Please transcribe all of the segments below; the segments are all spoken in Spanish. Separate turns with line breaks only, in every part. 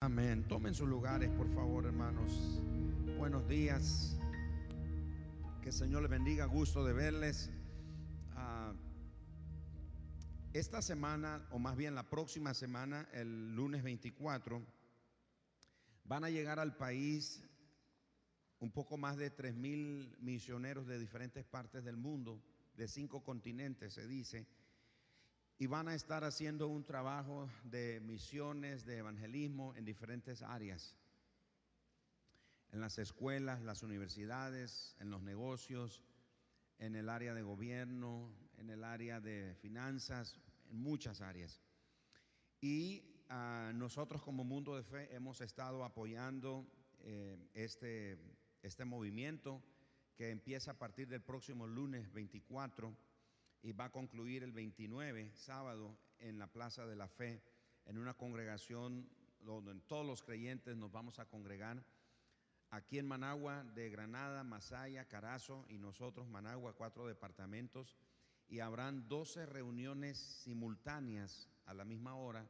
Amén. Tomen sus lugares, por favor, hermanos. Buenos días. Que el Señor les bendiga. Gusto de verles. Esta semana, o más bien la próxima semana, el lunes 24, van a llegar al país un poco más de 3,000 misioneros de diferentes partes del mundo, de 5 continentes, se dice. Y van a estar haciendo un trabajo de misiones, de evangelismo en diferentes áreas. En las escuelas, las universidades, en los negocios, en el área de gobierno, en el área de finanzas, en muchas áreas. Y nosotros como Mundo de Fe hemos estado apoyando este movimiento que empieza a partir del próximo lunes 24 y va a concluir el 29, sábado, en la Plaza de la Fe, en una congregación donde todos los creyentes nos vamos a congregar. Aquí en Managua, de Granada, Masaya, Carazo y nosotros, Managua, 4 departamentos. Y habrán 12 reuniones simultáneas a la misma hora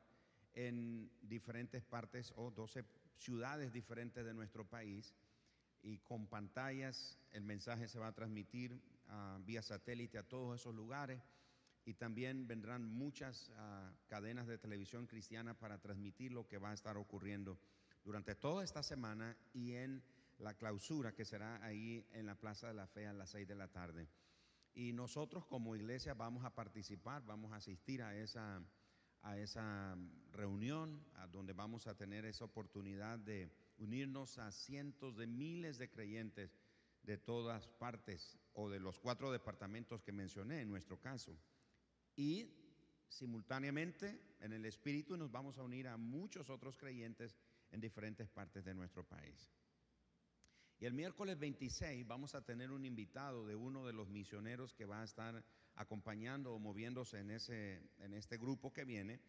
en diferentes partes o 12 ciudades diferentes de nuestro país. Y con pantallas el mensaje se va a transmitir vía satélite a todos esos lugares, y también vendrán muchas cadenas de televisión cristiana para transmitir lo que va a estar ocurriendo durante toda esta semana y en la clausura que será ahí en la Plaza de la Fe a las 6 de la tarde. Y nosotros como iglesia vamos a participar, vamos a asistir a esa reunión, a donde vamos a tener esa oportunidad de unirnos a cientos de miles de creyentes de todas partes o de los 4 departamentos que mencioné en nuestro caso. Y simultáneamente en el Espíritu nos vamos a unir a muchos otros creyentes en diferentes partes de nuestro país. Y el miércoles 26 vamos a tener un invitado de uno de los misioneros que va a estar acompañando o moviéndose en este grupo que viene.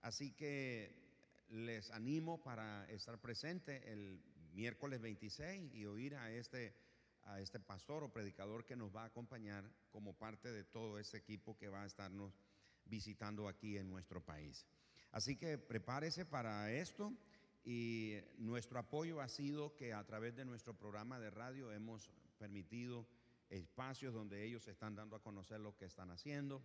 Así que les animo para estar presente el miércoles 26 y oír a este pastor o predicador que nos va a acompañar como parte de todo ese equipo que va a estarnos visitando aquí en nuestro país. Así que prepárese para esto. Y nuestro apoyo ha sido que a través de nuestro programa de radio hemos permitido espacios donde ellos están dando a conocer lo que están haciendo.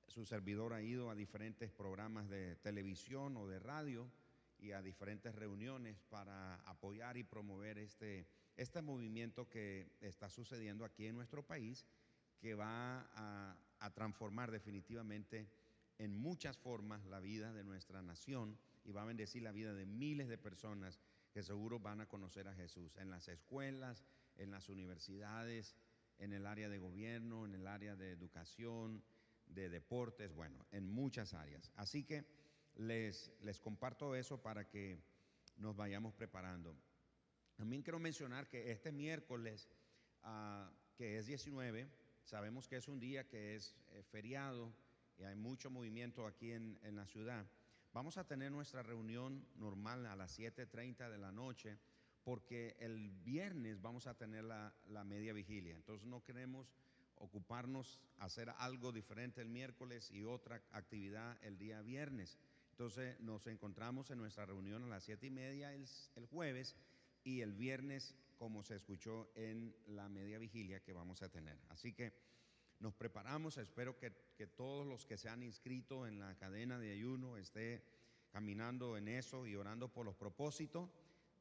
Su servidor ha ido a diferentes programas de televisión o de radio y a diferentes reuniones para apoyar y promover este movimiento que está sucediendo aquí en nuestro país, que va a transformar definitivamente en muchas formas la vida de nuestra nación y va a bendecir la vida de miles de personas que seguro van a conocer a Jesús en las escuelas, en las universidades, en el área de gobierno, en el área de educación, de deportes, bueno, en muchas áreas. Así que les comparto eso para que nos vayamos preparando. También quiero mencionar que este miércoles, que es 19, sabemos que es un día que es feriado y hay mucho movimiento aquí en la ciudad. Vamos a tener nuestra reunión normal a las 7:30 de la noche, porque el viernes vamos a tener la media vigilia. Entonces no queremos ocuparnos, hacer algo diferente el miércoles y otra actividad el día viernes. Entonces nos encontramos en nuestra reunión a las 7:30 el jueves, y el viernes, como se escuchó, en la media vigilia que vamos a tener. Así que nos preparamos. Espero que todos los que se han inscrito en la cadena de ayuno estén caminando en eso y orando por los propósitos,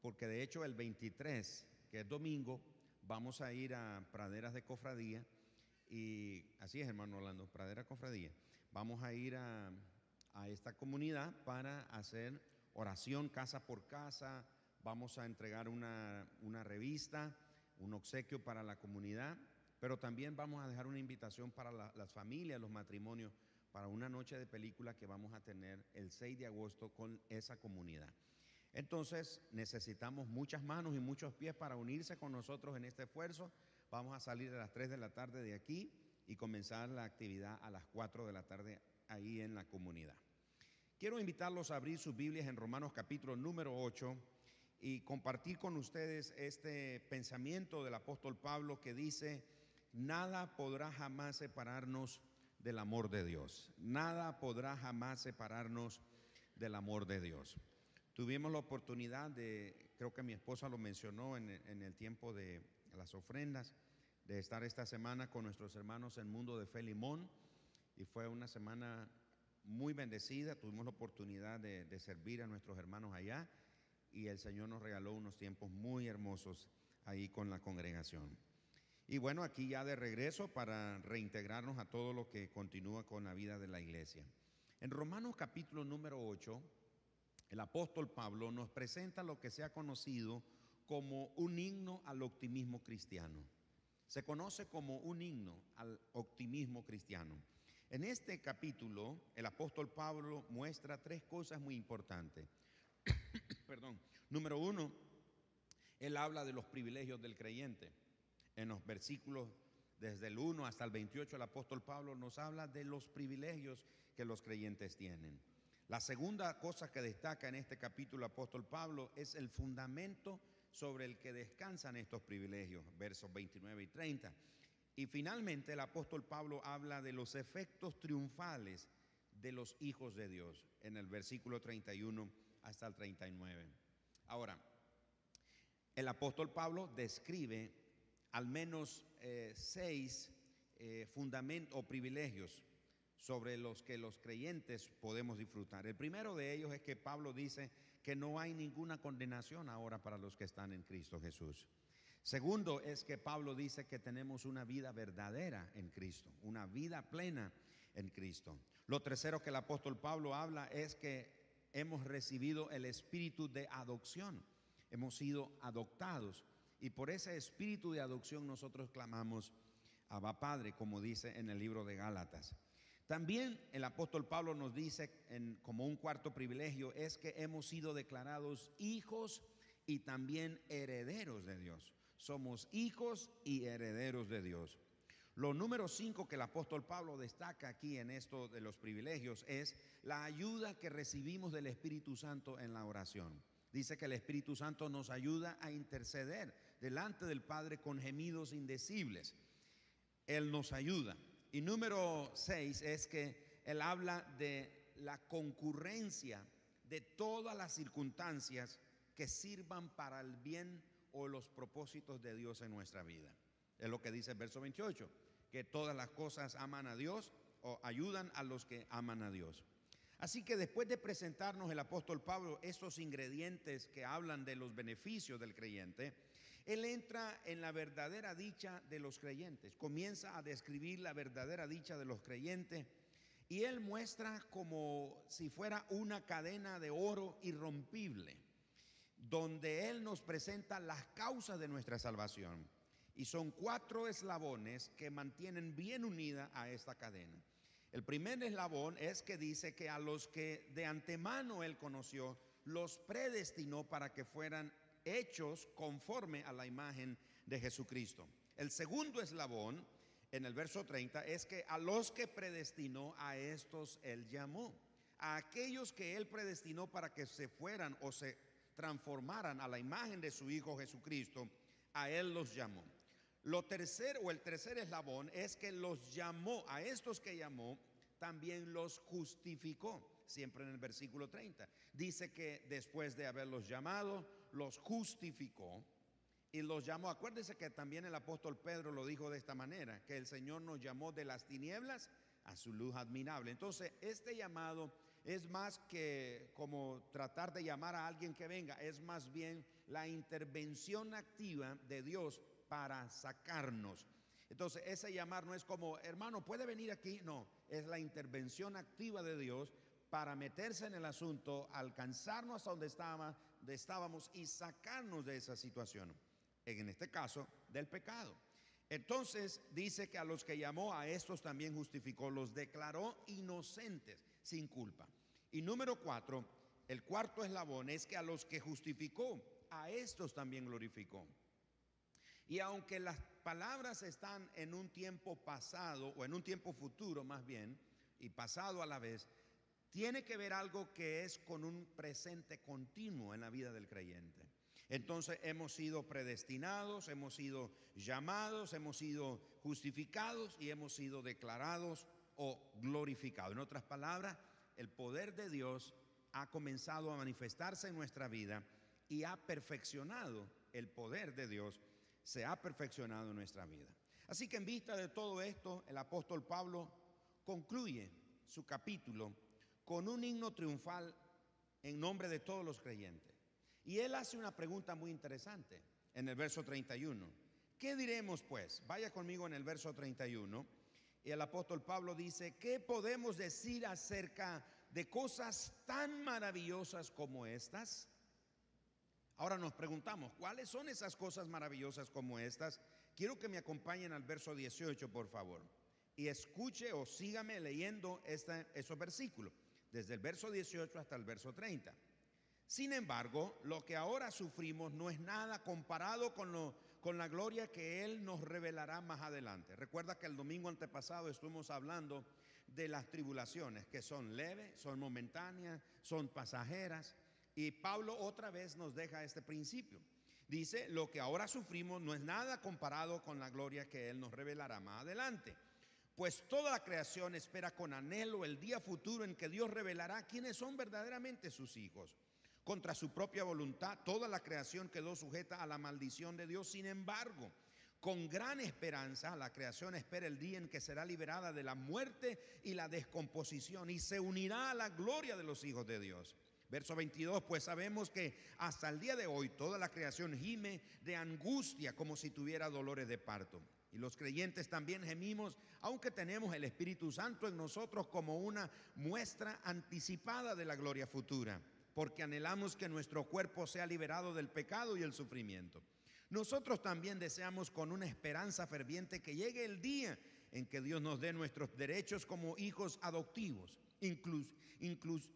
porque de hecho el 23, que es domingo, vamos a ir a Praderas de Cofradía. Y así es, hermano Orlando, Pradera Cofradía. Vamos a ir a esta comunidad para hacer oración casa por casa. Vamos a entregar una revista, un obsequio para la comunidad, pero también vamos a dejar una invitación para las familias, los matrimonios, para una noche de película que vamos a tener el 6 de agosto con esa comunidad. Entonces necesitamos muchas manos y muchos pies para unirse con nosotros en este esfuerzo. Vamos a salir a las 3 de la tarde de aquí y comenzar la actividad a las 4 de la tarde ahí en la comunidad. Quiero invitarlos a abrir sus Biblias en Romanos capítulo número 8 y compartir con ustedes este pensamiento del apóstol Pablo que dice: nada podrá jamás separarnos del amor de Dios. Nada podrá jamás separarnos del amor de Dios. Tuvimos la oportunidad de, creo que mi esposa lo mencionó en el tiempo de las ofrendas, de estar esta semana con nuestros hermanos en Mundo de Fe Limón, y fue una semana muy bendecida. Tuvimos la oportunidad de servir a nuestros hermanos allá, y el Señor nos regaló unos tiempos muy hermosos ahí con la congregación. Y bueno, aquí ya de regreso para reintegrarnos a todo lo que continúa con la vida de la iglesia. En Romanos capítulo número 8, el apóstol Pablo nos presenta lo que se ha conocido como un himno al optimismo cristiano. Se conoce como un himno al optimismo cristiano. En este capítulo, el apóstol Pablo muestra tres cosas muy importantes. Perdón. Número uno, él habla de los privilegios del creyente. En los versículos desde el 1 hasta el 28, el apóstol Pablo nos habla de los privilegios que los creyentes tienen. La segunda cosa que destaca en este capítulo el apóstol Pablo es el fundamento sobre el que descansan estos privilegios, versos 29 y 30. Y finalmente el apóstol Pablo habla de los efectos triunfales de los hijos de Dios, en el versículo 31 hasta el 39. Ahora, el apóstol Pablo describe al menos 6 fundamentos o privilegios sobre los que los creyentes podemos disfrutar. El primero de ellos es que Pablo dice que no hay ninguna condenación ahora para los que están en Cristo Jesús. Segundo es que Pablo dice que tenemos una vida verdadera en Cristo, una vida plena en Cristo. Lo tercero que el apóstol Pablo habla es que hemos recibido el espíritu de adopción, hemos sido adoptados, y por ese espíritu de adopción nosotros clamamos Abba Padre, como dice en el libro de Gálatas. También el apóstol Pablo nos dice como un cuarto privilegio es que hemos sido declarados hijos y también herederos de Dios. Somos hijos y herederos de Dios. Lo número 5 que el apóstol Pablo destaca aquí en esto de los privilegios es la ayuda que recibimos del Espíritu Santo en la oración. Dice que el Espíritu Santo nos ayuda a interceder delante del Padre con gemidos indecibles. Él nos ayuda. Y número 6 es que él habla de la concurrencia de todas las circunstancias que sirvan para el bien o los propósitos de Dios en nuestra vida. Es lo que dice el verso 28, que todas las cosas aman a Dios o ayudan a los que aman a Dios. Así que después de presentarnos el apóstol Pablo estos ingredientes que hablan de los beneficios del creyente, él entra en la verdadera dicha de los creyentes, comienza a describir la verdadera dicha de los creyentes, y él muestra como si fuera una cadena de oro irrompible, donde él nos presenta las causas de nuestra salvación, y son 4 eslabones que mantienen bien unida a esta cadena. El primer eslabón es que dice que a los que de antemano él conoció, los predestinó para que fueran hechos conforme a la imagen de Jesucristo. El segundo eslabón, en el verso 30, es que a los que predestinó, a estos él llamó. A aquellos que él predestinó para que se fueran o se transformaran a la imagen de su Hijo Jesucristo, a él los llamó. El tercer eslabón es que los llamó, a estos que llamó, también los justificó. Siempre en el versículo 30. Dice que después de haberlos llamado, los justificó y los llamó. Acuérdense que también el apóstol Pedro lo dijo de esta manera, que el Señor nos llamó de las tinieblas a su luz admirable. Entonces, este llamado es más que como tratar de llamar a alguien que venga, es más bien la intervención activa de Dios para sacarnos. Entonces, ese llamar no es como, hermano, ¿puede venir aquí? No, es la intervención activa de Dios para meterse en el asunto, alcanzarnos hasta donde estábamos y sacarnos de esa situación, en este caso del pecado. Entonces dice que a los que llamó, a estos también justificó, los declaró inocentes, sin culpa. Y número 4, el cuarto eslabón es que a los que justificó, a estos también glorificó. Y aunque las palabras están en un tiempo pasado, o en un tiempo futuro más bien, y pasado a la vez, tiene que ver algo que es con un presente continuo en la vida del creyente. Entonces hemos sido predestinados, hemos sido llamados, hemos sido justificados y hemos sido declarados o glorificados. En otras palabras, el poder de Dio ha comenzado a manifestarse en nuestra vida y ha perfeccionado el poder de Dios, se ha perfeccionado en nuestra vida. Así que en vista de todo esto, el apóstol Pablo concluye su capítulo con un himno triunfal en nombre de todos los creyentes. Y él hace una pregunta muy interesante en el verso 31. ¿Qué diremos pues? Vaya conmigo en el verso 31. Y el apóstol Pablo dice, ¿qué podemos decir acerca de cosas tan maravillosas como estas? Ahora nos preguntamos, ¿cuáles son esas cosas maravillosas como estas? Quiero que me acompañen al verso 18, por favor, y escuche o sígame leyendo esos versículos, desde el verso 18 hasta el verso 30. Sin embargo, lo que ahora sufrimos no es nada comparado con la gloria que Él nos revelará más adelante. Recuerda que el domingo antepasado estuvimos hablando de las tribulaciones, que son leves, son momentáneas, son pasajeras. Y Pablo otra vez nos deja este principio. Dice, lo que ahora sufrimos no es nada comparado con la gloria que Él nos revelará más adelante. Pues toda la creación espera con anhelo el día futuro en que Dios revelará quiénes son verdaderamente sus hijos. Contra su propia voluntad, toda la creación quedó sujeta a la maldición de Dios. Sin embargo, con gran esperanza, la creación espera el día en que será liberada de la muerte y la descomposición y se unirá a la gloria de los hijos de Dios. Verso 22, pues sabemos que hasta el día de hoy toda la creación gime de angustia como si tuviera dolores de parto. Y los creyentes también gemimos, aunque tenemos el Espíritu Santo en nosotros como una muestra anticipada de la gloria futura, porque anhelamos que nuestro cuerpo sea liberado del pecado y el sufrimiento. Nosotros también deseamos con una esperanza ferviente que llegue el día en que Dios nos dé nuestros derechos como hijos adoptivos,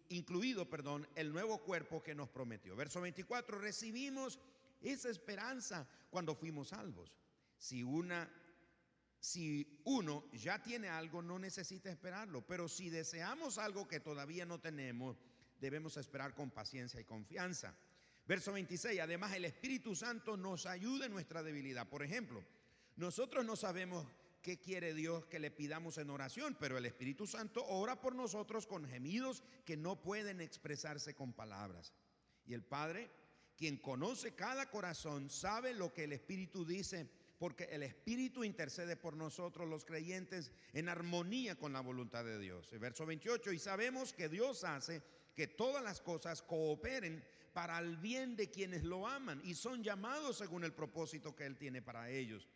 incluido el nuevo cuerpo que nos prometió. Verso 24, recibimos esa esperanza cuando fuimos salvos. Si uno ya tiene algo, no necesita esperarlo, pero si deseamos algo que todavía no tenemos, debemos esperar con paciencia y confianza. Verso 26, además el Espíritu Santo nos ayuda en nuestra debilidad. Por ejemplo, nosotros no sabemos qué quiere Dios que le pidamos en oración, pero el Espíritu Santo ora por nosotros con gemidos que no pueden expresarse con palabras. Y el Padre, quien conoce cada corazón, sabe lo que el Espíritu dice, porque el Espíritu intercede por nosotros los creyentes en armonía con la voluntad de Dios. El verso 28, y sabemos que Dios hace que todas las cosas cooperen para el bien de quienes lo aman y son llamados según el propósito que Él tiene para ellos.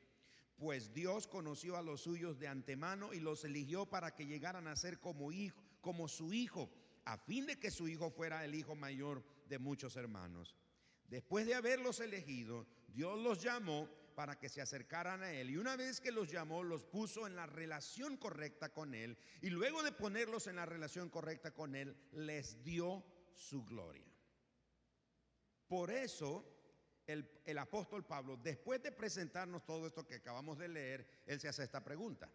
Pues Dios conoció a los suyos de antemano y los eligió para que llegaran a ser como su hijo, a fin de que su hijo fuera el hijo mayor de muchos hermanos. Después de haberlos elegido, Dios los llamó para que se acercaran a Él, y una vez que los llamó, los puso en la relación correcta con Él, y luego de ponerlos en la relación correcta con Él, les dio su gloria. Por eso el apóstol Pablo, después de presentarnos todo esto que acabamos de leer, él se hace esta pregunta: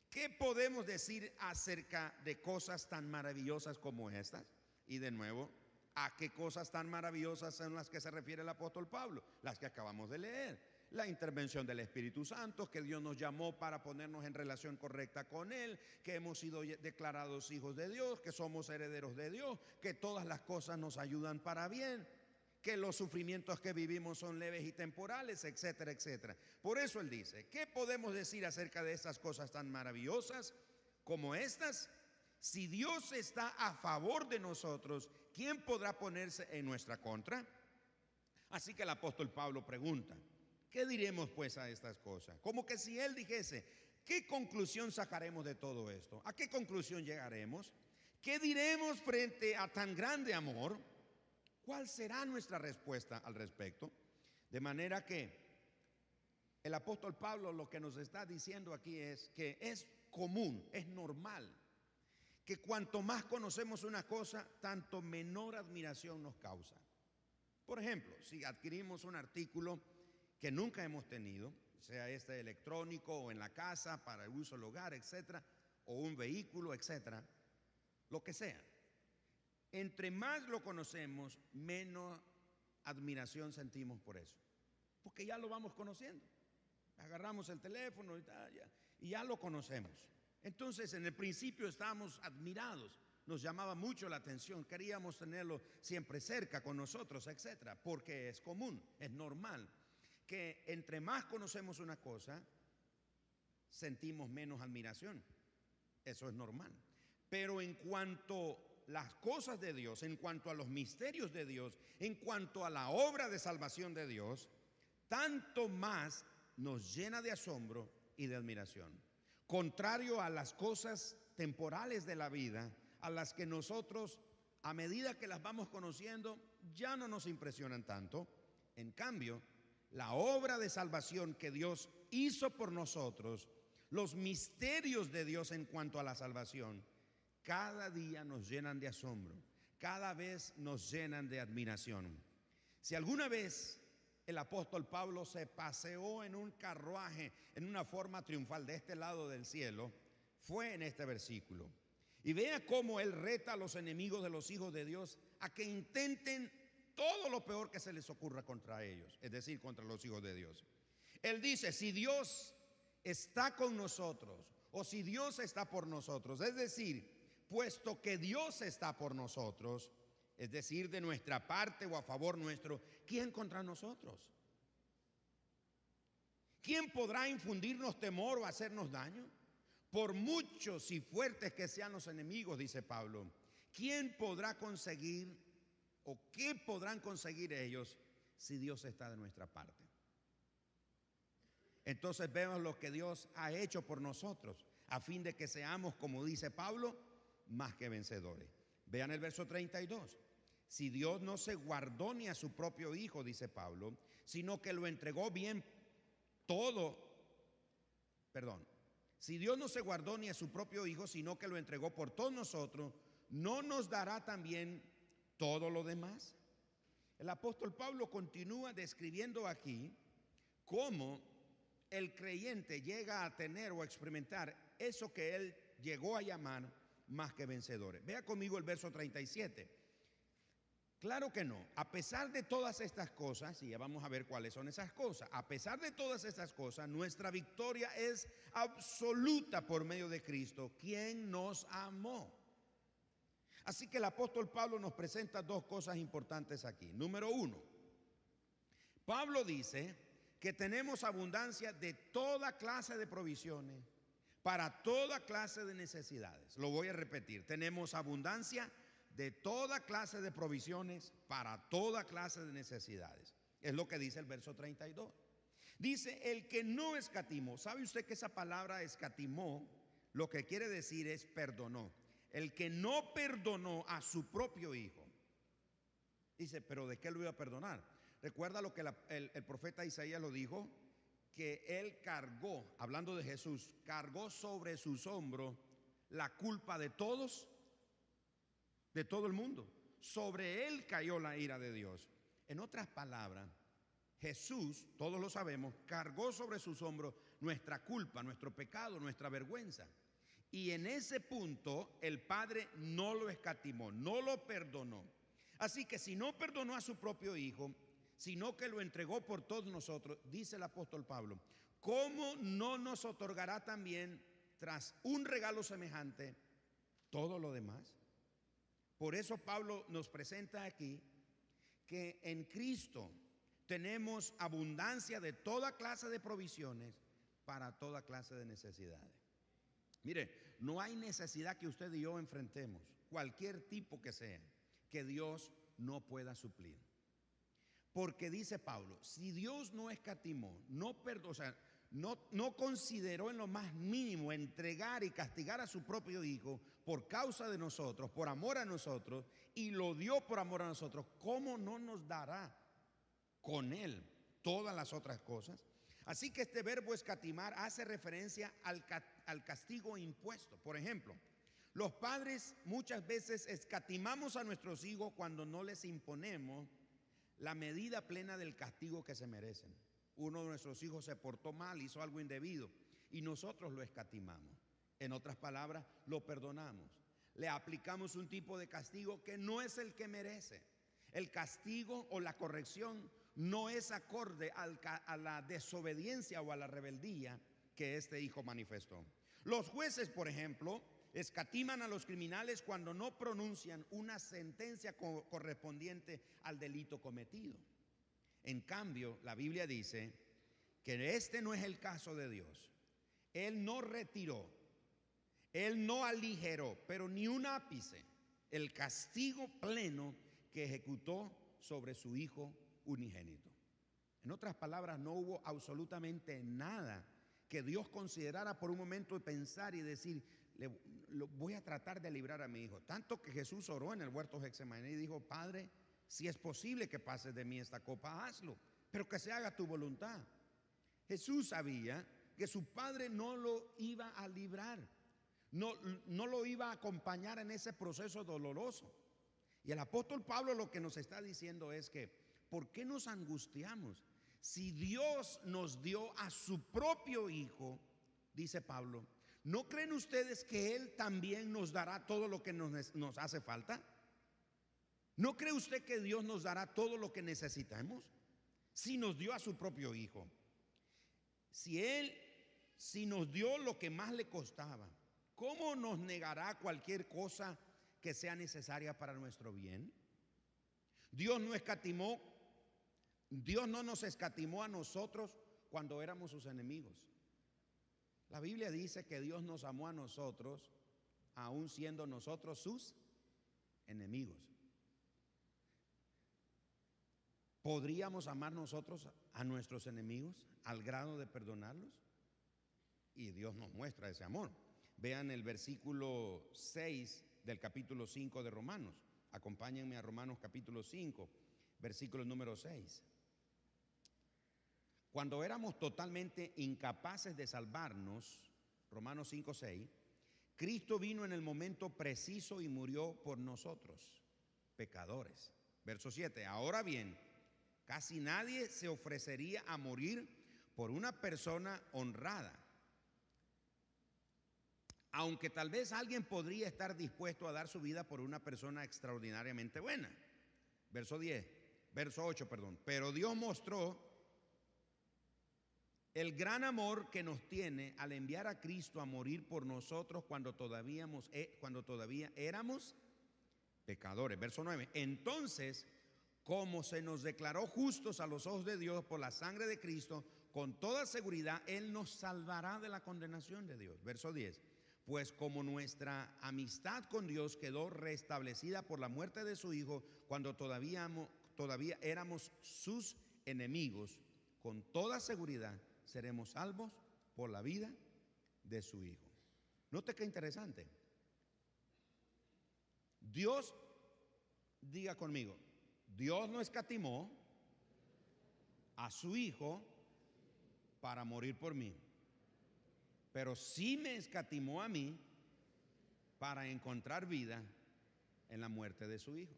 ¿qué podemos decir acerca de cosas tan maravillosas como estas? Y de nuevo, ¿a qué cosas tan maravillosas son las que se refiere el apóstol Pablo? Las que acabamos de leer. La intervención del Espíritu Santo, que Dios nos llamó para ponernos en relación correcta con Él, que hemos sido declarados hijos de Dios, que somos herederos de Dios, que todas las cosas nos ayudan para bien, que los sufrimientos que vivimos son leves y temporales, etcétera, etcétera. Por eso Él dice, ¿qué podemos decir acerca de estas cosas tan maravillosas como estas? Si Dios está a favor de nosotros, ¿quién podrá ponerse en nuestra contra? Así que el apóstol Pablo pregunta, ¿qué diremos pues a estas cosas? Como que si él dijese, ¿qué conclusión sacaremos de todo esto? ¿A qué conclusión llegaremos? ¿Qué diremos frente a tan grande amor? ¿Cuál será nuestra respuesta al respecto? De manera que el apóstol Pablo lo que nos está diciendo aquí es que es común, es normal, que cuanto más conocemos una cosa, tanto menor admiración nos causa. Por ejemplo, si adquirimos un artículo que nunca hemos tenido, sea este electrónico o en la casa para el uso del hogar, etcétera, o un vehículo, etcétera, lo que sea. Entre más lo conocemos, menos admiración sentimos por eso, porque ya lo vamos conociendo. Agarramos el teléfono y ya lo conocemos. Entonces, en el principio estamos admirados, nos llamaba mucho la atención, queríamos tenerlo siempre cerca con nosotros, etcétera, porque es común, es normal que entre más conocemos una cosa, sentimos menos admiración. Eso es normal. Pero en cuanto a las cosas de Dios, en cuanto a los misterios de Dios, en cuanto a la obra de salvación de Dios, tanto más nos llena de asombro y de admiración. Contrario a las cosas temporales de la vida, a las que nosotros, a medida que las vamos conociendo, ya no nos impresionan tanto. En cambio, la obra de salvación que Dios hizo por nosotros, los misterios de Dios en cuanto a la salvación, cada día nos llenan de asombro, cada vez nos llenan de admiración. Si alguna vez el apóstol Pablo se paseó en un carruaje, en una forma triunfal de este lado del cielo, fue en este versículo. Y vea cómo él reta a los enemigos de los hijos de Dios a que intenten todo lo peor que se les ocurra contra ellos, es decir, contra los hijos de Dios. Él dice, si Dios está con nosotros o si Dios está por nosotros, es decir, puesto que Dios está por nosotros, es decir, de nuestra parte o a favor nuestro, ¿quién contra nosotros? ¿Quién podrá infundirnos temor o hacernos daño? Por muchos y fuertes que sean los enemigos, dice Pablo, ¿quién podrá conseguir o qué podrán conseguir ellos si Dios está de nuestra parte? Entonces vemos lo que Dios ha hecho por nosotros, a fin de que seamos, como dice Pablo, más que vencedores. Vean el verso 32. Si Dios no se guardó ni a su propio Hijo, dice Pablo, sino que lo entregó bien todo, si Dios no se guardó ni a su propio Hijo, sino que lo entregó por todos nosotros, ¿no nos dará también todo lo demás? El apóstol Pablo continúa describiendo aquí cómo el creyente llega a tener o a experimentar eso que él llegó a llamar más que vencedores. Vea conmigo el verso 37. Claro que no. A pesar de todas estas cosas, y ya vamos a ver cuáles son esas cosas, a pesar de todas estas cosas, nuestra victoria es absoluta por medio de Cristo, quien nos amó. Así que el apóstol Pablo nos presenta dos cosas importantes aquí. Número uno, Pablo dice que tenemos abundancia de toda clase de provisiones para toda clase de necesidades. Lo voy a repetir, tenemos abundancia de toda clase de provisiones para toda clase de necesidades. Es lo que dice el verso 32. Dice, el que no escatimó. ¿Sabe usted que esa palabra escatimó lo que quiere decir es perdonó? El que no perdonó a su propio Hijo. Dice, ¿pero de qué lo iba a perdonar? Recuerda lo que el profeta Isaías lo dijo, que él cargó, hablando de Jesús, cargó sobre sus hombros la culpa de todos, de todo el mundo. Sobre él cayó la ira de Dios. En otras palabras, Jesús, todos lo sabemos, cargó sobre sus hombros nuestra culpa, nuestro pecado, nuestra vergüenza. Y en ese punto el Padre no lo escatimó, no lo perdonó. Así que si no perdonó a su propio Hijo, sino que lo entregó por todos nosotros, dice el apóstol Pablo, ¿cómo no nos otorgará también, tras un regalo semejante, todo lo demás? Por eso Pablo nos presenta aquí que en Cristo tenemos abundancia de toda clase de provisiones para toda clase de necesidades. Mire, no hay necesidad que usted y yo enfrentemos, cualquier tipo que sea, que Dios no pueda suplir. Porque dice Pablo, si Dios no escatimó, no consideró en lo más mínimo entregar y castigar a su propio Hijo por causa de nosotros, por amor a nosotros, y lo dio por amor a nosotros, ¿cómo no nos dará con Él todas las otras cosas? Así que este verbo escatimar hace referencia al castigo impuesto. Por ejemplo, los padres muchas veces escatimamos a nuestros hijos cuando no les imponemos la medida plena del castigo que se merecen. Uno de nuestros hijos se portó mal, hizo algo indebido y nosotros lo escatimamos. En otras palabras, lo perdonamos. Le aplicamos un tipo de castigo que no es el que merece. El castigo o la corrección no es acorde a la desobediencia o a la rebeldía que este hijo manifestó. Los jueces, por ejemplo, escatiman a los criminales cuando no pronuncian una sentencia correspondiente al delito cometido. En cambio, la Biblia dice que este no es el caso de Dios. Él no retiró, Él no aligeró, pero ni un ápice, el castigo pleno que ejecutó sobre su Hijo unigénito. En otras palabras, no hubo absolutamente nada que Dios considerara por un momento de pensar y decir, voy a tratar de librar a mi hijo. Tanto que Jesús oró en el huerto Getsemaní y dijo, Padre, si es posible que pase de mí esta copa, hazlo, pero que se haga tu voluntad. Jesús sabía que su Padre no lo iba a librar, no lo iba a acompañar en ese proceso doloroso. Y el apóstol Pablo lo que nos está diciendo es que, ¿por qué nos angustiamos? Si Dios nos dio a su propio Hijo, dice Pablo, ¿no creen ustedes que Él también nos dará todo lo que nos hace falta? ¿No cree usted que Dios nos dará todo lo que necesitamos? Si nos dio a su propio Hijo. Si nos dio lo que más le costaba, ¿cómo nos negará cualquier cosa que sea necesaria para nuestro bien? Dios no nos escatimó a nosotros cuando éramos sus enemigos. La Biblia dice que Dios nos amó a nosotros, aun siendo nosotros sus enemigos. ¿Podríamos amar nosotros a nuestros enemigos al grado de perdonarlos? Y Dios nos muestra ese amor. Vean el versículo 6 del capítulo 5 de Romanos. Acompáñenme a Romanos capítulo 5, versículo número 6. Cuando éramos totalmente incapaces de salvarnos, Romanos 5, 6, Cristo vino en el momento preciso y murió por nosotros, pecadores. Verso 7, ahora bien, casi nadie se ofrecería a morir por una persona honrada, aunque tal vez alguien podría estar dispuesto a dar su vida por una persona extraordinariamente buena. Verso 8, pero Dios mostró el gran amor que nos tiene al enviar a Cristo a morir por nosotros cuando todavía éramos pecadores. Verso 9, entonces, como se nos declaró justos a los ojos de Dios por la sangre de Cristo, con toda seguridad Él nos salvará de la condenación de Dios. Verso 10, pues como nuestra amistad con Dios quedó restablecida por la muerte de su Hijo cuando todavía éramos sus enemigos, con toda seguridad seremos salvos por la vida de su Hijo. Note qué interesante. Dios, diga conmigo, Dios no escatimó a su Hijo para morir por mí, pero sí me escatimó a mí para encontrar vida en la muerte de su Hijo.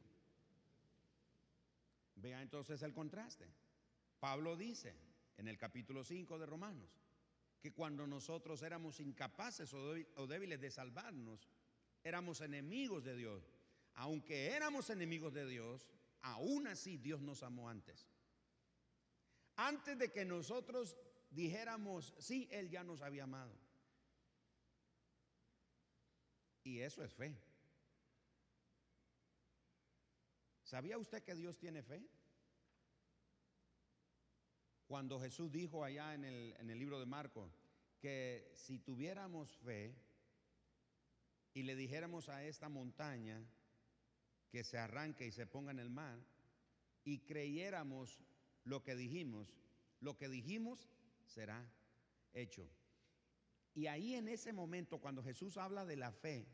Vea entonces el contraste. Pablo dice en el capítulo 5 de Romanos que cuando nosotros éramos incapaces o débiles de salvarnos, éramos enemigos de Dios. Aunque éramos enemigos de Dios, aún así Dios nos amó antes. Antes de que nosotros dijéramos, sí, Él ya nos había amado. Y eso es fe. ¿Sabía usted que Dios tiene fe? Cuando Jesús dijo allá en el libro de Marcos que si tuviéramos fe y le dijéramos a esta montaña que se arranque y se ponga en el mar, y creyéramos lo que dijimos será hecho. Y ahí en ese momento, cuando Jesús habla de la fe,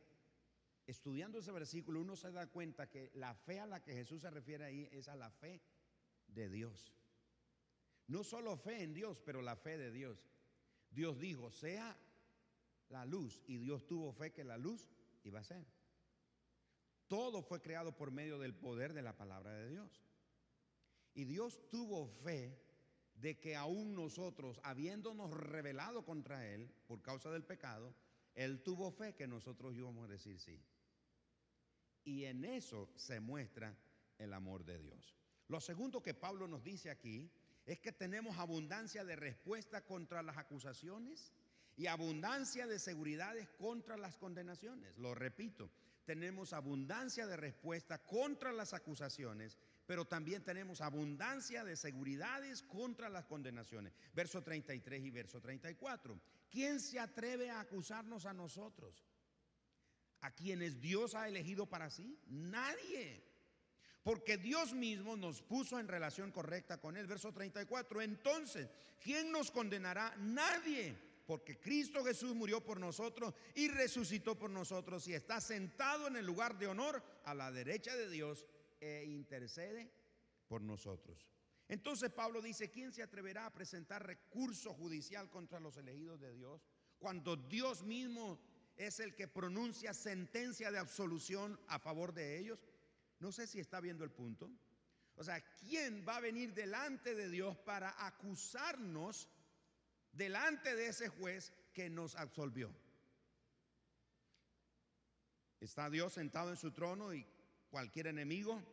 estudiando ese versículo, uno se da cuenta que la fe a la que Jesús se refiere ahí es a la fe de Dios. No solo fe en Dios, pero la fe de Dios. Dios dijo, sea la luz, y Dios tuvo fe que la luz iba a ser. Todo fue creado por medio del poder de la palabra de Dios. Y Dios tuvo fe de que aún nosotros, habiéndonos rebelado contra Él por causa del pecado, Él tuvo fe que nosotros íbamos a decir sí. Y en eso se muestra el amor de Dios. Lo segundo que Pablo nos dice aquí es que tenemos abundancia de respuesta contra las acusaciones y abundancia de seguridades contra las condenaciones. Lo repito, tenemos abundancia de respuesta contra las acusaciones, pero también tenemos abundancia de seguridades contra las condenaciones. Verso 33 y verso 34. ¿Quién se atreve a acusarnos a nosotros, a quienes Dios ha elegido para sí? Nadie. Porque Dios mismo nos puso en relación correcta con Él. Verso 34. Entonces, ¿quién nos condenará? Nadie. Porque Cristo Jesús murió por nosotros y resucitó por nosotros y está sentado en el lugar de honor a la derecha de Dios e intercede por nosotros. Entonces Pablo dice, ¿quién se atreverá a presentar recurso judicial contra los elegidos de Dios cuando Dios mismo es el que pronuncia sentencia de absolución a favor de ellos? No sé si está viendo el punto. O sea, ¿quién va a venir delante de Dios para acusarnos delante de ese juez que nos absolvió? Está Dios sentado en su trono y cualquier enemigo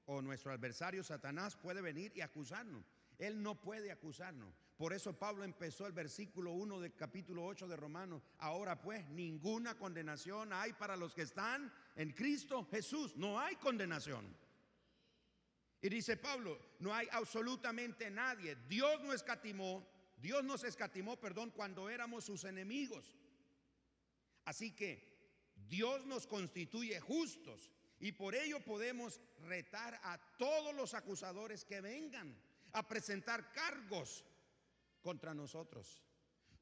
o nuestro adversario Satanás puede venir y acusarnos. Él no puede acusarnos. Por eso Pablo empezó el versículo 1 del capítulo 8 de Romanos. Ahora pues, ninguna condenación hay para los que están en Cristo Jesús. No hay condenación. Y dice Pablo, no hay absolutamente nadie. Dios nos escatimó, cuando éramos sus enemigos. Así que Dios nos constituye justos y por ello podemos retar a todos los acusadores que vengan a presentar cargos contra nosotros.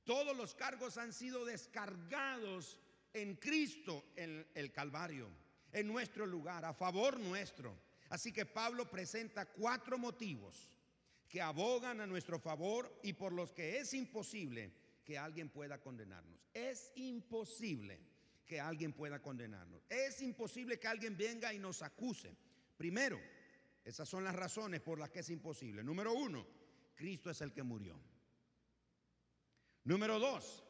Todos los cargos han sido descargados en Cristo en el Calvario, en nuestro lugar, a favor nuestro. Así que Pablo presenta 4 motivos que abogan a nuestro favor y por los que es imposible que alguien pueda condenarnos. Es imposible que alguien pueda condenarnos. Es imposible que alguien venga y nos acuse. Primero, esas son las razones por las que es imposible. Número 1, Cristo es el que murió. Número 2,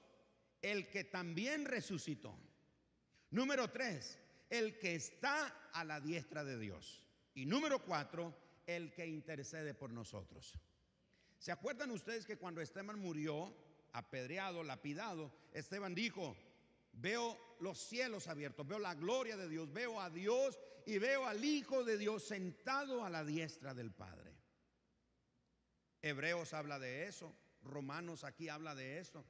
el que también resucitó. Número 3, el que está a la diestra de Dios. Y número 4, el que intercede por nosotros. ¿Se acuerdan ustedes que cuando Esteban murió, apedreado, lapidado, Esteban dijo, veo los cielos abiertos, veo la gloria de Dios, veo a Dios y veo al Hijo de Dios sentado a la diestra del Padre? Hebreos habla de eso, Romanos aquí habla de eso.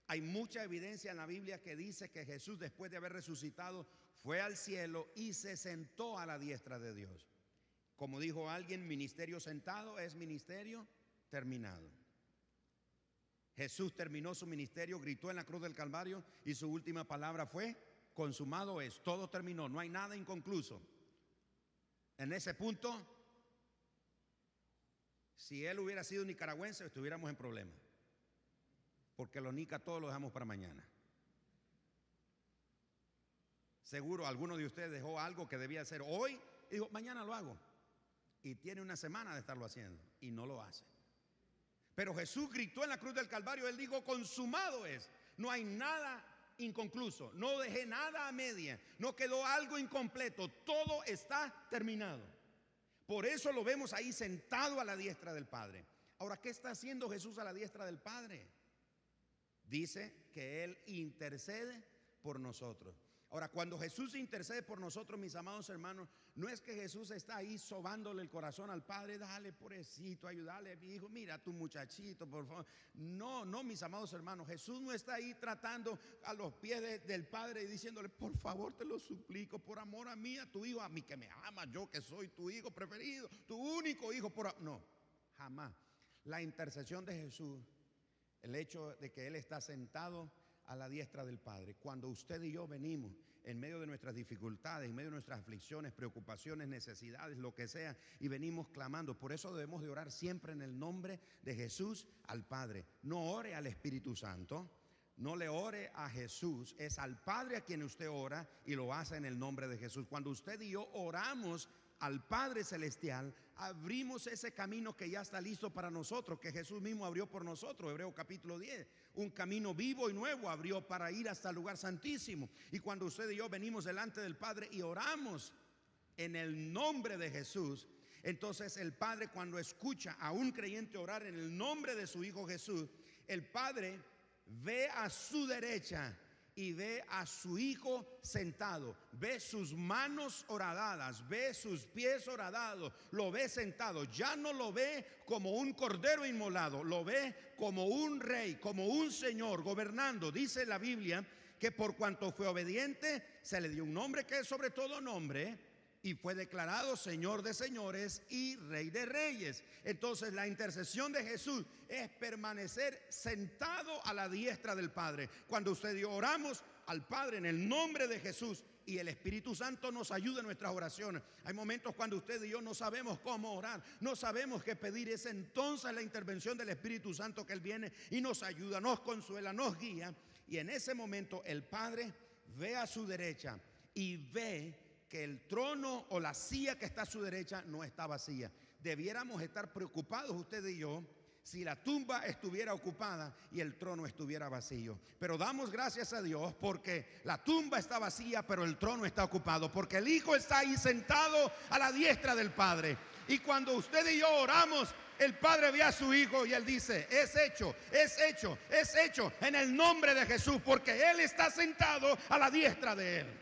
Hay mucha evidencia en la Biblia que dice que Jesús, después de haber resucitado, fue al cielo y se sentó a la diestra de Dios. Como dijo alguien, ministerio sentado es ministerio terminado. Jesús terminó su ministerio, gritó en la cruz del Calvario y su última palabra fue, consumado es, todo terminó, no hay nada inconcluso. En ese punto, si él hubiera sido nicaragüense, estuviéramos en problemas, porque los nicas todos los dejamos para mañana. Seguro alguno de ustedes dejó algo que debía hacer hoy y dijo, mañana lo hago. Y tiene una semana de estarlo haciendo y no lo hace. Pero Jesús gritó en la cruz del Calvario, Él dijo, consumado es. No hay nada inconcluso, no dejé nada a media, no quedó algo incompleto, todo está terminado. Por eso lo vemos ahí sentado a la diestra del Padre. Ahora, ¿qué está haciendo Jesús a la diestra del Padre? Dice que Él intercede por nosotros. Ahora, cuando Jesús intercede por nosotros, mis amados hermanos, no es que Jesús está ahí sobándole el corazón al Padre, dale, pobrecito, ayúdale, mi hijo, mira a tu muchachito, por favor. No, mis amados hermanos, Jesús no está ahí tratando a los pies del Padre y diciéndole, por favor, te lo suplico, por amor a mí, a tu hijo, a mí que me ama, yo que soy tu hijo preferido, tu único hijo. No, jamás. La intercesión de Jesús, el hecho de que Él está sentado a la diestra del Padre. Cuando usted y yo venimos en medio de nuestras dificultades, en medio de nuestras aflicciones, preocupaciones, necesidades, lo que sea, y venimos clamando, por eso debemos de orar siempre en el nombre de Jesús al Padre. No ore al Espíritu Santo, no le ore a Jesús, es al Padre a quien usted ora y lo hace en el nombre de Jesús. Cuando usted y yo oramos al Padre Celestial, abrimos ese camino que ya está listo para nosotros, que Jesús mismo abrió por nosotros. Hebreos capítulo 10, un camino vivo y nuevo abrió para ir hasta el lugar santísimo. Y cuando usted y yo venimos delante del Padre y oramos en el nombre de Jesús, entonces el Padre, cuando escucha a un creyente orar en el nombre de su Hijo Jesús, el Padre ve a su derecha y ve a su Hijo sentado, ve sus manos horadadas, ve sus pies horadados, lo ve sentado. Ya no lo ve como un cordero inmolado, lo ve como un rey, como un señor gobernando. Dice la Biblia que por cuanto fue obediente, se le dio un nombre que es sobre todo nombre, y fue declarado Señor de señores y Rey de reyes. Entonces la intercesión de Jesús es permanecer sentado a la diestra del Padre. Cuando usted y yo oramos al Padre en el nombre de Jesús, y el Espíritu Santo nos ayuda en nuestras oraciones. Hay momentos cuando usted y yo no sabemos cómo orar, no sabemos qué pedir. Es entonces la intervención del Espíritu Santo que Él viene y nos ayuda, nos consuela, nos guía. Y en ese momento el Padre ve a su derecha y ve que el trono o la silla que está a su derecha no está vacía. Debiéramos estar preocupados usted y yo si la tumba estuviera ocupada y el trono estuviera vacío. Pero damos gracias a Dios porque la tumba está vacía, pero el trono está ocupado, porque el Hijo está ahí sentado a la diestra del Padre. Y cuando usted y yo oramos, el Padre ve a su Hijo y Él dice: es hecho, es hecho, es hecho en el nombre de Jesús, porque Él está sentado a la diestra de Él.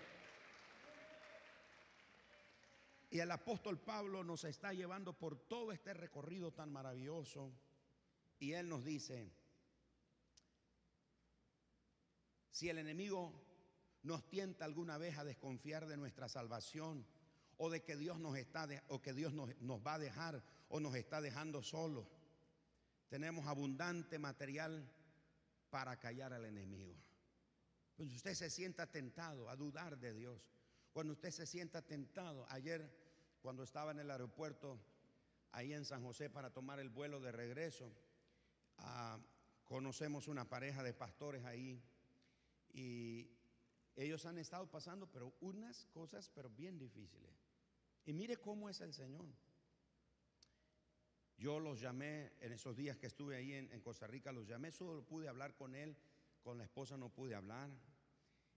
Y el apóstol Pablo nos está llevando por todo este recorrido tan maravilloso. Y él nos dice: si el enemigo nos tienta alguna vez a desconfiar de nuestra salvación, o de que Dios nos va a dejar o nos está dejando solos, tenemos abundante material para callar al enemigo. Cuando usted se sienta tentado a dudar de Dios, cuando usted se sienta tentado, ayer cuando estaba en el aeropuerto ahí en San José para tomar el vuelo de regreso, conocemos una pareja de pastores ahí, y ellos han estado pasando pero unas cosas pero bien difíciles. Y mire cómo es el Señor. Yo los llamé en esos días que estuve ahí en Costa Rica, los llamé, solo pude hablar con él, con la esposa no pude hablar.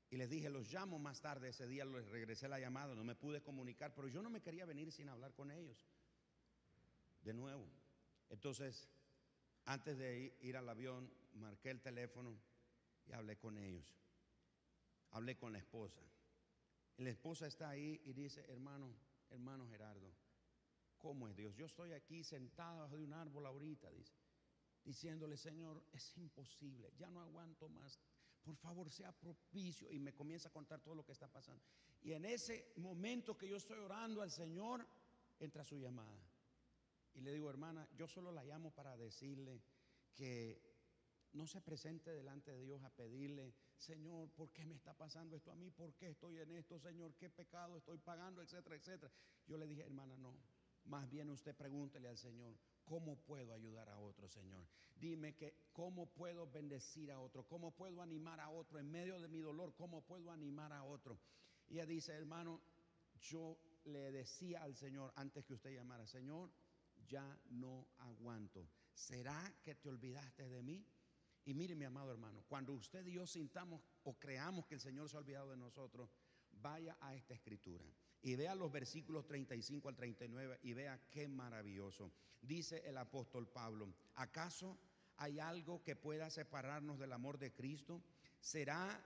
Y les dije: los llamo más tarde. Ese día les regresé la llamada, no me pude comunicar, pero yo no me quería venir sin hablar con ellos de nuevo. Entonces, antes de ir al avión, marqué el teléfono y hablé con ellos. Hablé con la esposa. Y la esposa está ahí y dice: hermano Gerardo, ¿cómo es Dios? Yo estoy aquí sentado bajo de un árbol ahorita, dice, diciéndole: Señor, es imposible, ya no aguanto más, por favor sea propicio. Y me comienza a contar todo lo que está pasando. Y en ese momento que yo estoy orando al Señor, entra su llamada. Y le digo: hermana, yo solo la llamo para decirle que no se presente delante de Dios a pedirle: Señor, ¿por qué me está pasando esto a mí? ¿Por qué estoy en esto, Señor? ¿Qué pecado estoy pagando? Etcétera, etcétera. Yo le dije: hermana, no, más bien usted pregúntele al Señor: ¿cómo puedo ayudar a otro, Señor? Dime que cómo puedo bendecir a otro, cómo puedo animar a otro en medio de mi dolor, cómo puedo animar a otro. Y ella dice: hermano, yo le decía al Señor antes que usted llamara: Señor, ya no aguanto. ¿Será que te olvidaste de mí? Y mire, mi amado hermano, cuando usted y yo sintamos o creamos que el Señor se ha olvidado de nosotros, vaya a esta escritura y vea los versículos 35 al 39 y vea qué maravilloso. Dice el apóstol Pablo: ¿acaso hay algo que pueda separarnos del amor de Cristo? ¿Será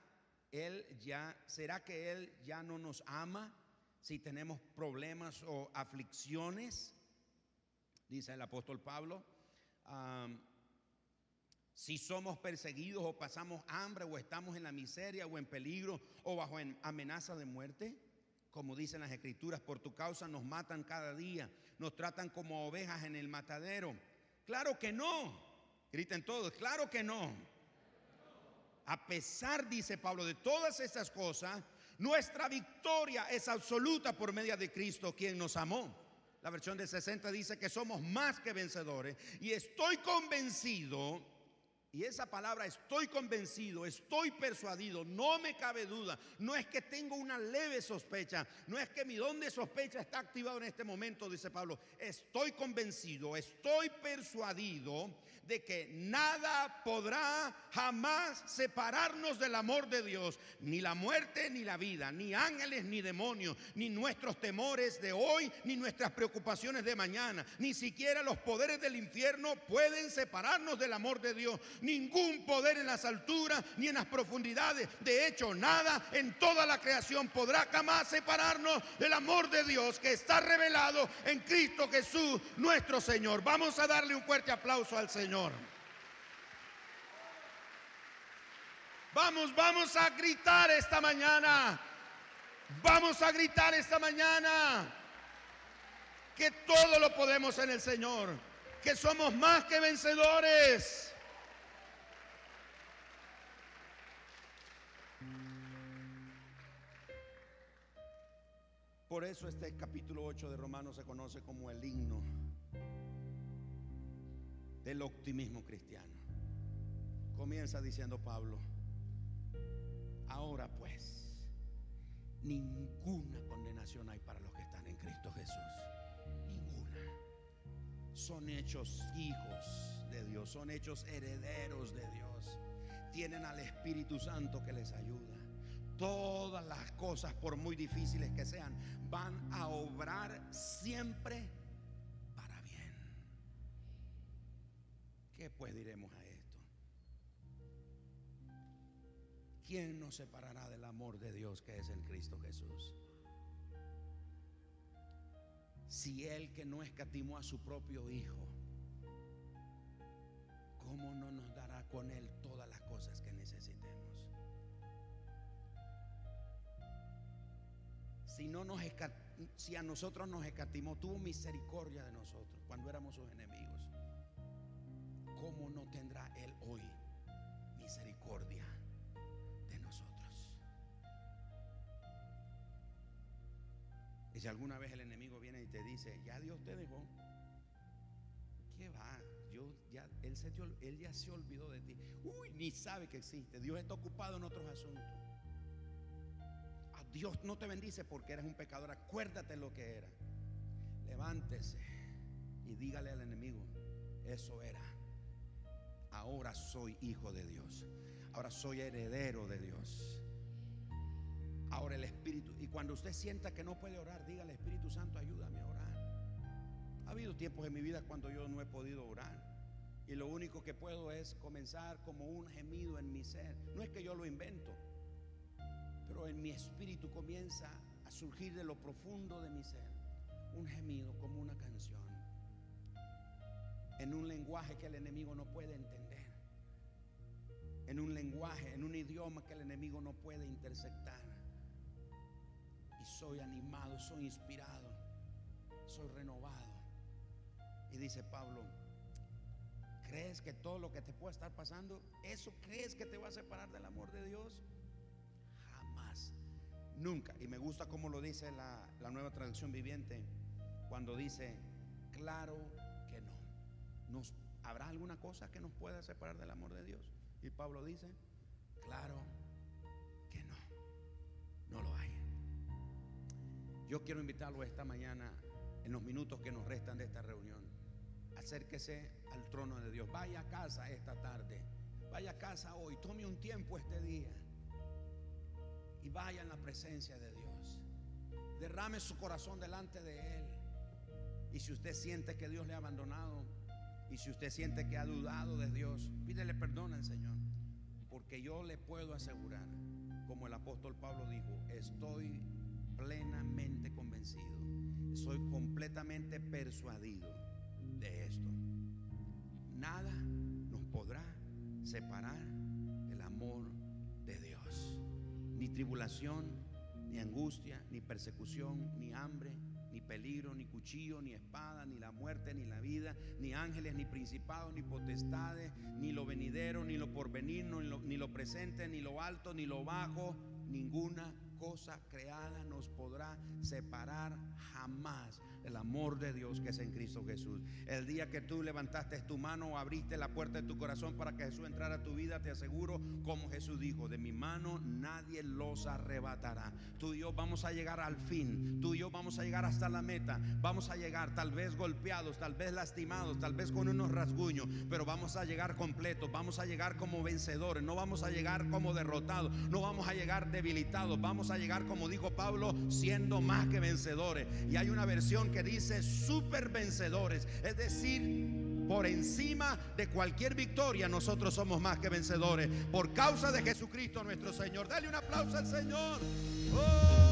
que Él ya no nos ama si tenemos problemas o aflicciones? Dice el apóstol Pablo: si somos perseguidos o pasamos hambre o estamos en la miseria o en peligro o bajo amenaza de muerte, como dicen las escrituras, por tu causa nos matan cada día, nos tratan como ovejas en el matadero. Claro que no. Griten todos: claro que no. A pesar, dice Pablo, de todas estas cosas, nuestra victoria es absoluta por medio de Cristo, quien nos amó. La versión de 60 dice que somos más que vencedores. Y estoy convencido, y esa palabra estoy convencido, estoy persuadido, no me cabe duda, no es que tengo una leve sospecha, no es que mi don de sospecha está activado en este momento, dice Pablo. Estoy convencido, estoy persuadido de que nada podrá jamás separarnos del amor de Dios, ni la muerte ni la vida, ni ángeles ni demonios, ni nuestros temores de hoy, ni nuestras preocupaciones de mañana, ni siquiera los poderes del infierno pueden separarnos del amor de Dios. ningún poder en las alturas ni en las profundidades. De hecho, nada en toda la creación podrá jamás separarnos del amor de Dios que está revelado en Cristo Jesús, nuestro Señor. Vamos a darle un fuerte aplauso al Señor. Vamos a gritar esta mañana. Vamos a gritar esta mañana que todo lo podemos en el Señor, que somos más que vencedores. Por eso este capítulo 8 de Romanos se conoce como el himno del optimismo cristiano. Comienza diciendo Pablo: ahora pues, ninguna condenación hay para los que están en Cristo Jesús. Ninguna. Son hechos hijos de Dios, son hechos herederos de Dios. Tienen al Espíritu Santo que les ayuda. Todas las cosas, por muy difíciles que sean, van a obrar siempre para bien. ¿Qué pues diremos a esto? ¿Quién nos separará del amor de Dios que es en Cristo Jesús? Si Él, que no escatimó a su propio Hijo, ¿cómo no nos dará con Él todas las cosas que necesitemos? Si a nosotros nos escatimó, tuvo misericordia de nosotros cuando éramos sus enemigos, ¿cómo no tendrá Él hoy misericordia de nosotros? Y si alguna vez el enemigo viene y te dice: ya Dios te dejó, ¿qué va? Él ya se olvidó de ti. Ni sabe que existe. Dios está ocupado en otros asuntos. Dios no te bendice porque eres un pecador. Acuérdate lo que era. Levántese y dígale al enemigo: eso era. Ahora soy hijo de Dios. Ahora soy heredero de Dios. Ahora el Espíritu. Y cuando usted sienta que no puede orar, dígale: Espíritu Santo, ayúdame a orar. Ha habido tiempos en mi vida cuando yo no he podido orar, y lo único que puedo es comenzar como un gemido en mi ser. No es que yo lo invento, pero en mi espíritu comienza a surgir de lo profundo de mi ser un gemido como una canción, en un lenguaje que el enemigo no puede entender, en un lenguaje, en un idioma que el enemigo no puede interceptar. Y soy animado, soy inspirado, soy renovado. Y dice Pablo: ¿crees que todo lo que te pueda estar pasando, eso crees que te va a separar del amor de Dios? Nunca. Y me gusta cómo lo dice la Nueva Traducción Viviente, cuando dice: claro que no. ¿Habrá alguna cosa que nos pueda separar del amor de Dios? Y Pablo dice: claro que no. No lo hay. Yo quiero invitarlo esta mañana, en los minutos que nos restan de esta reunión: acérquese al trono de Dios. Vaya a casa esta tarde. Vaya a casa hoy. Tome un tiempo este día y vaya en la presencia de Dios. Derrame su corazón delante de Él. Y si usted siente que Dios le ha abandonado, y si usted siente que ha dudado de Dios, pídele perdón al Señor, porque yo le puedo asegurar, como el apóstol Pablo dijo: estoy plenamente convencido, soy completamente persuadido de esto: nada nos podrá separar del amor de Dios. Ni tribulación, ni angustia, ni persecución, ni hambre, ni peligro, ni cuchillo, ni espada, ni la muerte, ni la vida, ni ángeles, ni principados, ni potestades, ni lo venidero, ni lo porvenir, ni lo presente, ni lo alto, ni lo bajo. Ninguna cosa creada nos podrá separar jamás del amor de Dios que es en Cristo Jesús. El día que tú levantaste tu mano o abriste la puerta de tu corazón para que Jesús entrara a tu vida, te aseguro, como Jesús dijo: de mi mano nadie los arrebatará. Tú y yo vamos a llegar al fin. Tú y yo vamos a llegar hasta la meta. Vamos a llegar tal vez golpeados, tal vez lastimados, tal vez con unos rasguños, pero vamos a llegar completos. Vamos a llegar como vencedores. No vamos a llegar como derrotados. No vamos a llegar debilitados. Vamos a llegar, como dijo Pablo, siendo más que vencedores. Y hay una versión que dice super vencedores, es decir, por encima de cualquier victoria, nosotros somos más que vencedores por causa de Jesucristo nuestro Señor. Dale un aplauso al Señor. ¡Oh!